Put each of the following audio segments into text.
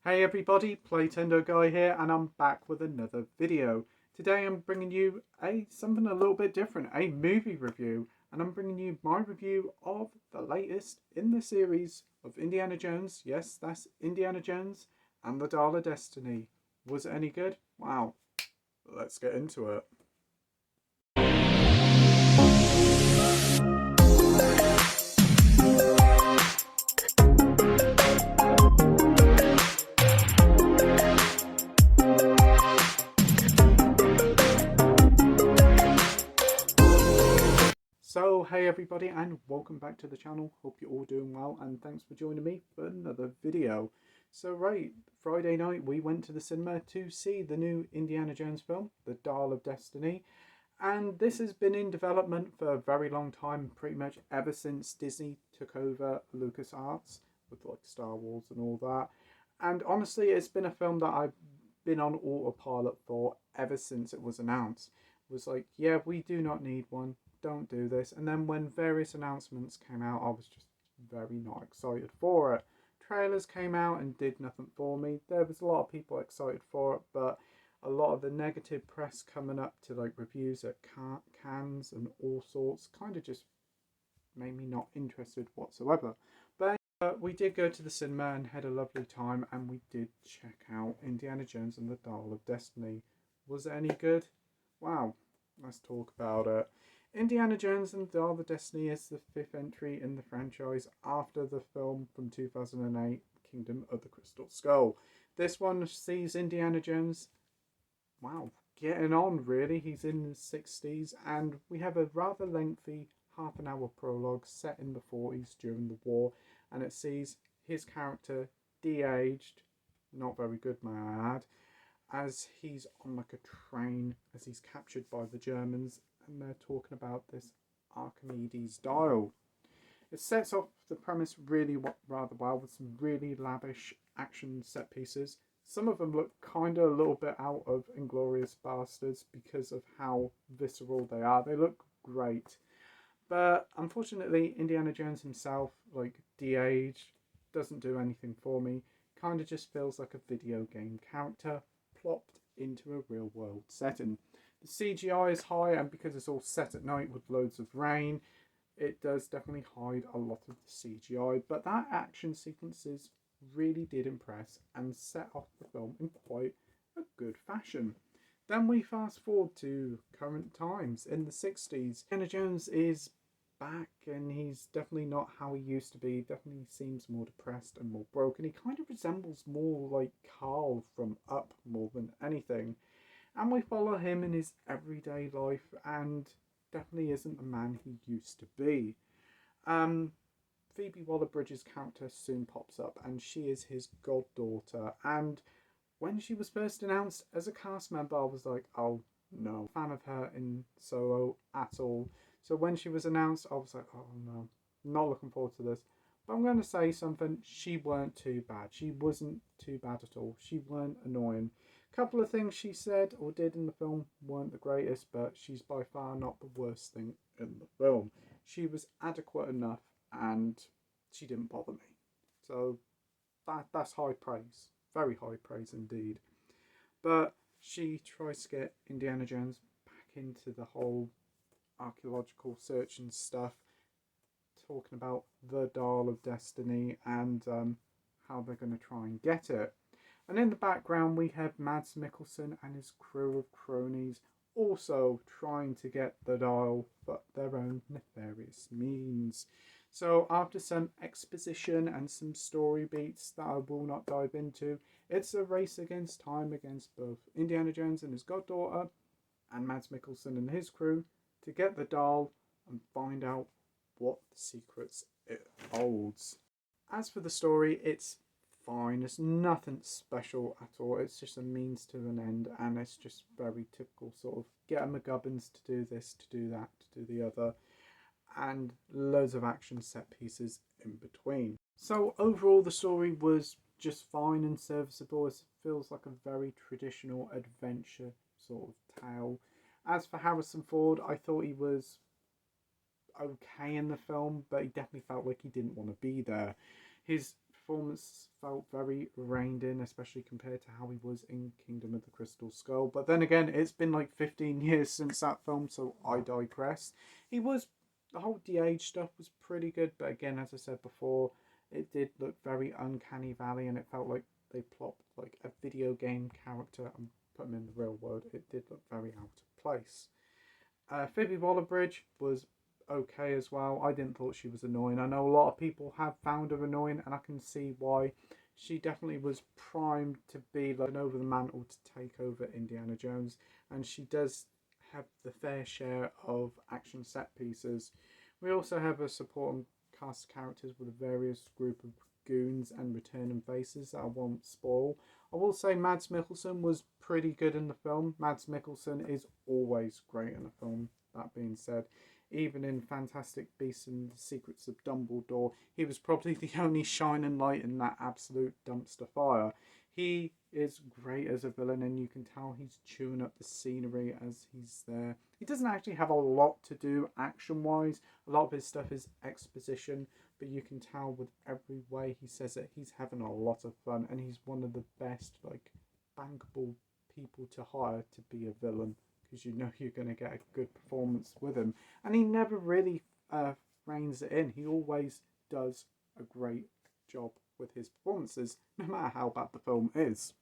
Hey everybody, Playtendoguy here, and I'm back with another video. Today I'm bringing you something a little bit different, a movie review, and I'm bringing you my review of the latest in the series of Indiana Jones. Yes, that's Indiana Jones and the Dial of Destiny. Was it any good? Wow, let's get into it. So hey everybody, and welcome back to the channel. Hope you're all doing well, and thanks for joining me for another video. So Friday night we went to the cinema to see the new Indiana Jones film, The Dial of Destiny, and this has been in development for a very long time, pretty much ever since Disney took over LucasArts with like Star Wars and all that. And honestly, it's been a film that I've been on autopilot for ever since it was announced. It was like, yeah, we do not need one, don't do this. And then when various announcements came out, I was just very not excited for it. Trailers came out and did nothing for me. There was a lot of people excited for it, but a lot of the negative press coming up to like reviews at Cannes and all sorts kind of just made me not interested whatsoever. But we did go to the cinema and had a lovely time, and we did check out Indiana Jones and the Dial of Destiny. Was it any good? Wow, let's talk about it. Indiana Jones and the Dial of Destiny is the fifth entry in the franchise after the film from 2008, Kingdom of the Crystal Skull. This one sees Indiana Jones, wow, getting on really. He's in his 60s, and we have a rather lengthy half an hour prologue set in the 40s during the war, and it sees his character de-aged, not very good may I add, as he's on like a train as he's captured by the Germans, and they're talking about this Archimedes dial. It sets off the premise really rather well with some really lavish action set pieces. Some of them look kind of a little bit out of Inglourious Bastards because of how visceral they are. They look great. But unfortunately, Indiana Jones himself, like de-aged, doesn't do anything for me. Kind of just feels like a video game character plopped into a real world setting. The CGI is high, and because it's all set at night with loads of rain, it does definitely hide a lot of the CGI. But that action sequences really did impress and set off the film in quite a good fashion. Then we fast forward to current times in the 60s. Indiana Jones is back, and he's definitely not how he used to be. Definitely seems more depressed and more broken. He kind of resembles more like Carl from Up more than anything. And we follow him in his everyday life, and definitely isn't the man he used to be. Phoebe Waller-Bridge's character soon pops up, and she is his goddaughter. And when she was first announced as a cast member, I was like, oh no, fan of her in Solo at all. So when she was announced, I was like, oh no, not looking forward to this. But I'm going to say something, she weren't too bad. She wasn't too bad at all. She weren't annoying. A couple of things she said or did in the film weren't the greatest, but she's by far not the worst thing in the film. She was adequate enough, and she didn't bother me. So that's high praise. Very high praise indeed. But she tries to get Indiana Jones back into the whole archaeological search and stuff, talking about the Dial of Destiny and how they're going to try and get it. And in the background we have Mads Mikkelsen and his crew of cronies also trying to get the dial, but their own nefarious means. So after some exposition and some story beats that I will not dive into, it's a race against time against both Indiana Jones and his goddaughter and Mads Mikkelsen and his crew to get the dial and find out what secrets it holds. As for the story, it's fine. It's nothing special at all. It's just a means to an end, and it's just very typical sort of get a McGubbins to do this, to do that, to do the other, and loads of action set pieces in between. So overall the story was just fine and serviceable. It feels like a very traditional adventure sort of tale. As for Harrison Ford, I thought he was okay in the film, but he definitely felt like he didn't want to be there. His performance felt very reined in, especially compared to how he was in Kingdom of the Crystal Skull. But then again, it's been like 15 years since that film, so I digress. The whole de-age stuff was pretty good, but again, as I said before, it did look very uncanny valley, and it felt like they plopped like a video game character and put him in the real world. It did look very out of place. Phoebe Waller-Bridge was okay as well. I didn't thought she was annoying. I know a lot of people have found her annoying, and I can see why. She definitely was primed to be like an over the mantle to take over Indiana Jones, and she does have the fair share of action set pieces. We also have a supporting cast of characters with a various group of goons and returning faces that I won't spoil. I will say Mads Mikkelsen was pretty good in the film. Mads Mikkelsen is always great in a film, that being said. Even in Fantastic Beasts and the Secrets of Dumbledore, he was probably the only shining light in that absolute dumpster fire. He is great as a villain, and you can tell he's chewing up the scenery as he's there. He doesn't actually have a lot to do action-wise. A lot of his stuff is exposition, but you can tell with every way he says it, he's having a lot of fun, and he's one of the best, like, bankable people to hire to be a villain, because you know you're going to get a good performance with him. And he never really reins it in. He always does a great job with his performances, no matter how bad the film is.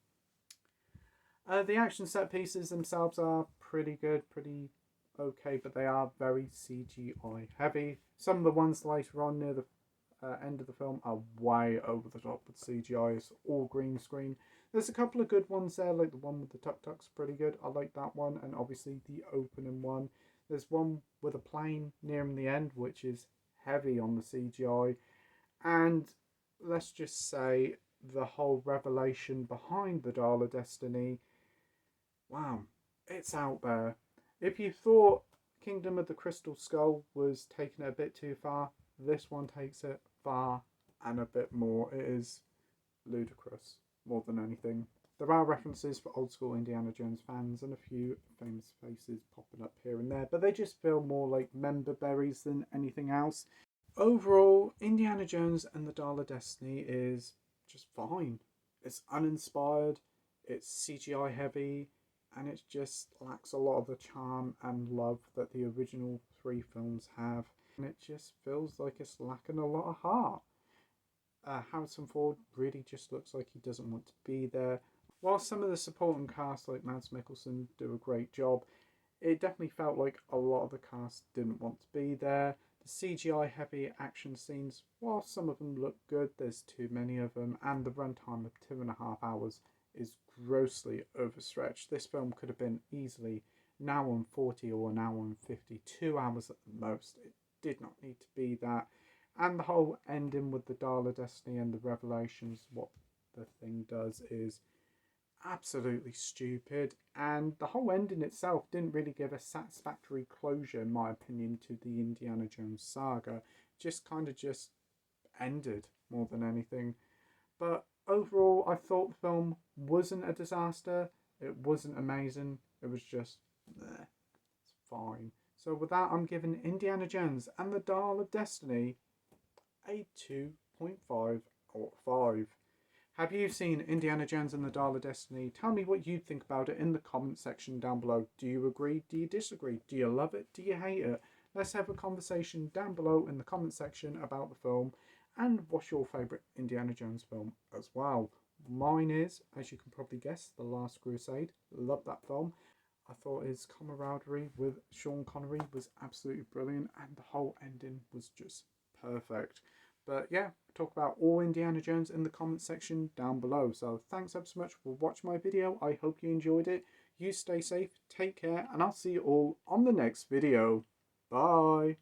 The action set pieces themselves are pretty good, pretty okay, but they are very CGI heavy. Some of the ones later on near the end of the film are way over the top with CGI. It's all green screen. There's a couple of good ones there, like the one with the tuk-tuk's pretty good. I like that one, and obviously the opening one. There's one with a plane nearing the end, which is heavy on the CGI. And let's just say the whole revelation behind the Dial of Destiny, wow, it's out there. If you thought Kingdom of the Crystal Skull was taking it a bit too far, this one takes it far and a bit more. It is ludicrous, more than anything. There are references for old school Indiana Jones fans and a few famous faces popping up here and there, but they just feel more like member berries than anything else. Overall, Indiana Jones and the Dial of Destiny is just fine. It's uninspired, it's CGI heavy, and it just lacks a lot of the charm and love that the original 3 films have. And it just feels like it's lacking a lot of heart. Harrison Ford really just looks like he doesn't want to be there. While some of the supporting cast like Mads Mikkelsen do a great job, it definitely felt like a lot of the cast didn't want to be there. The CGI heavy action scenes, while some of them look good, there's too many of them, and the runtime of 2.5 hours is grossly overstretched. This film could have been easily an hour and 40 or an hour and 52 hours at the most. It did not need to be that. And the whole ending with the Dial of Destiny and the revelations, what the thing does, is absolutely stupid. And the whole ending itself didn't really give a satisfactory closure, in my opinion, to the Indiana Jones saga. Just kind of just ended more than anything. But overall, I thought the film wasn't a disaster. It wasn't amazing. It was just, it's fine. So with that, I'm giving Indiana Jones and the Dial of Destiny a 2.5 out of 5. Have you seen Indiana Jones and the Dial of Destiny? Tell me what you think about it in the comment section down below. Do you agree? Do you disagree? Do you love it? Do you hate it? Let's have a conversation down below in the comment section about the film. And what's your favourite Indiana Jones film as well? Mine is, as you can probably guess, The Last Crusade. Love that film. I thought his camaraderie with Sean Connery was absolutely brilliant, and the whole ending was just perfect. But yeah, talk about all Indiana Jones in the comment section down below. So thanks ever so much for watching my video. I hope you enjoyed it. You stay safe, take care, and I'll see you all on the next video. Bye.